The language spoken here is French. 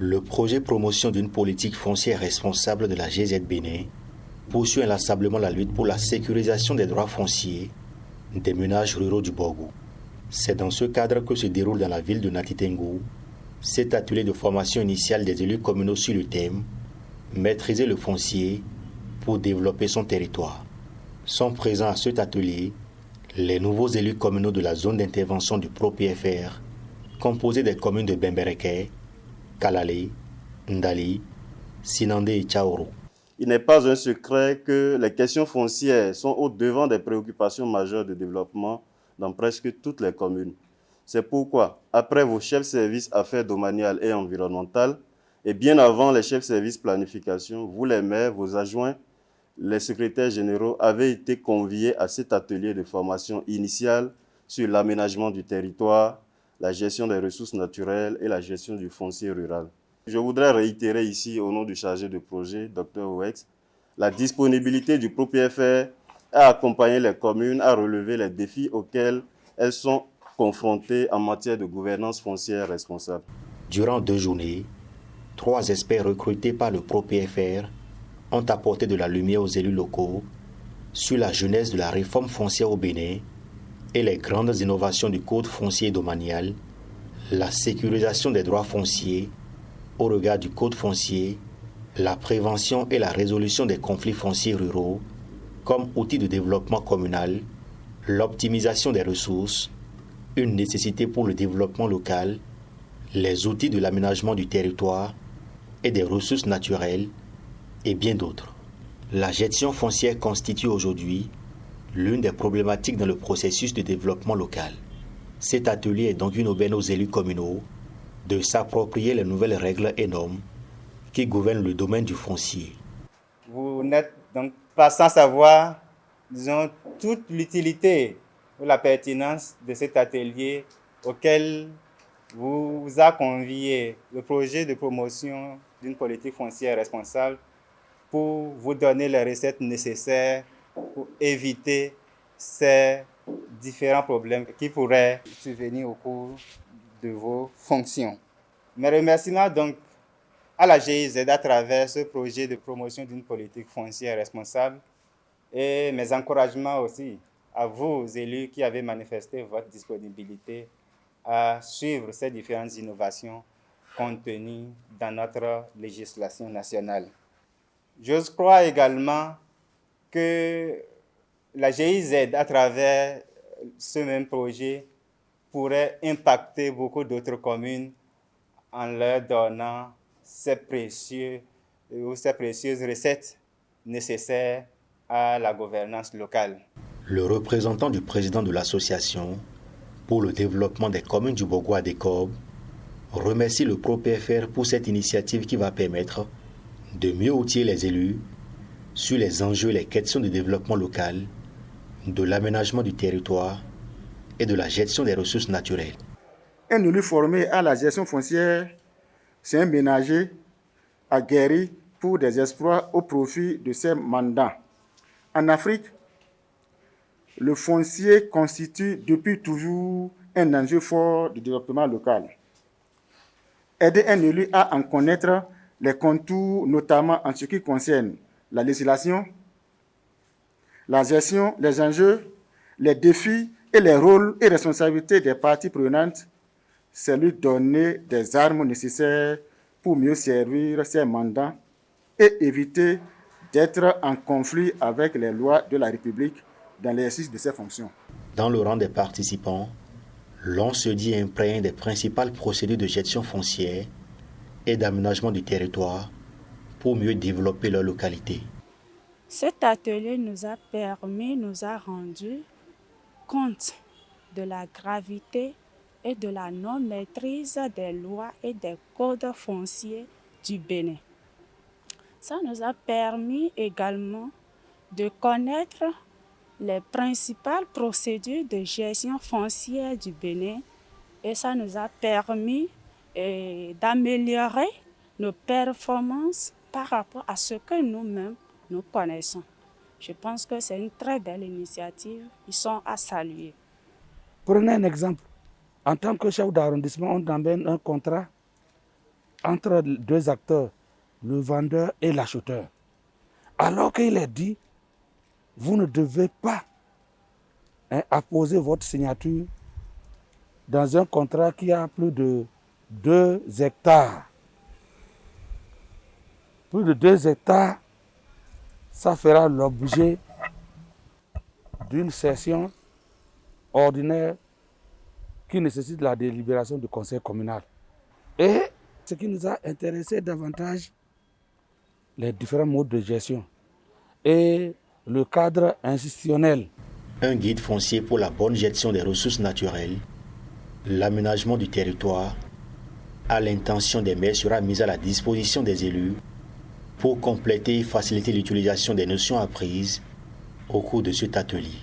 Le projet promotion d'une politique foncière responsable de la GZ Bénin poursuit inlassablement la lutte pour la sécurisation des droits fonciers des ménages ruraux du Borgou. C'est dans ce cadre que se déroule dans la ville de Natitengo cet atelier de formation initiale des élus communaux sur le thème « Maîtriser le foncier pour développer son territoire ». Sont présents à cet atelier les nouveaux élus communaux de la zone d'intervention du PROPFR, composée des communes de Bembereke, Kalale, Ndali, Sinande et Tchaoro. Il n'est pas un secret que les questions foncières sont au devant des préoccupations majeures de développement dans presque toutes les communes. C'est pourquoi, après vos chefs services affaires domaniales et environnementales, et bien avant les chefs services planification, vous les maires, vos adjoints, les secrétaires généraux avaient été conviés à cet atelier de formation initiale sur l'aménagement du territoire, la gestion des ressources naturelles et la gestion du foncier rural. Je voudrais réitérer ici, au nom du chargé de projet, Dr Owex, la disponibilité du PROPFR à accompagner les communes à relever les défis auxquels elles sont confrontées en matière de gouvernance foncière responsable. Durant 2 journées, 3 experts recrutés par le PROPFR ont apporté de la lumière aux élus locaux sur la genèse de la réforme foncière au Bénin et les grandes innovations du code foncier domanial, la sécurisation des droits fonciers au regard du code foncier, la prévention et la résolution des conflits fonciers ruraux comme outil de développement communal, l'optimisation des ressources, une nécessité pour le développement local, les outils de l'aménagement du territoire et des ressources naturelles, et bien d'autres. La gestion foncière constitue aujourd'hui l'une des problématiques dans le processus de développement local. Cet atelier est donc une aubaine aux élus communaux de s'approprier les nouvelles règles et normes qui gouvernent le domaine du foncier. Vous n'êtes donc pas sans savoir, disons, toute l'utilité ou la pertinence de cet atelier auquel vous a convié le projet de promotion d'une politique foncière responsable pour vous donner les recettes nécessaires pour éviter ces différents problèmes qui pourraient survenir au cours de vos fonctions. Mes remerciements donc à la GIZ à travers ce projet de promotion d'une politique foncière responsable et mes encouragements aussi à vous, élus, qui avez manifesté votre disponibilité à suivre ces différentes innovations contenues dans notre législation nationale. Je crois également que la GIZ, à travers ce même projet, pourrait impacter beaucoup d'autres communes en leur donnant ces précieuses recettes nécessaires à la gouvernance locale. Le représentant du président de l'association pour le développement des communes du Borgou Adécob remercie le PROPFR pour cette initiative qui va permettre de mieux outiller les élus sur les enjeux et les questions de développement local, de l'aménagement du territoire et de la gestion des ressources naturelles. Un élu formé à la gestion foncière, c'est un ménager aguerri pour des exploits au profit de ses mandats. En Afrique, le foncier constitue depuis toujours un enjeu fort du développement local. Aider un élu à en connaître les contours, notamment en ce qui concerne la législation, la gestion, les enjeux, les défis et les rôles et responsabilités des parties prenantes, c'est lui donner des armes nécessaires pour mieux servir ses mandats et éviter d'être en conflit avec les lois de la République dans l'exercice de ses fonctions. Dans le rang des participants, l'on se dit imprégné des principales procédures de gestion foncière et d'aménagement du territoire pour mieux développer leur localité. Cet atelier nous a rendu compte de la gravité et de la non-maîtrise des lois et des codes fonciers du Bénin. Ça nous a permis également de connaître les principales procédures de gestion foncière du Bénin et ça nous a permis d'améliorer nos performances par rapport à ce que nous-mêmes nous connaissons. Je pense que c'est une très belle initiative. Ils sont à saluer. Prenez un exemple. En tant que chef d'arrondissement, on t'emmène un contrat entre deux acteurs, le vendeur et l'acheteur. Alors qu'il est dit, vous ne devez pas apposer votre signature dans un contrat qui a plus de 2 hectares. Plus de 2 hectares, ça fera l'objet d'une session ordinaire qui nécessite la délibération du conseil communal. Et ce qui nous a intéressé davantage, les différents modes de gestion et le cadre institutionnel. Un guide foncier pour la bonne gestion des ressources naturelles, l'aménagement du territoire, à l'intention des maires, sera mis à la disposition des élus pour compléter et faciliter l'utilisation des notions apprises au cours de cet atelier.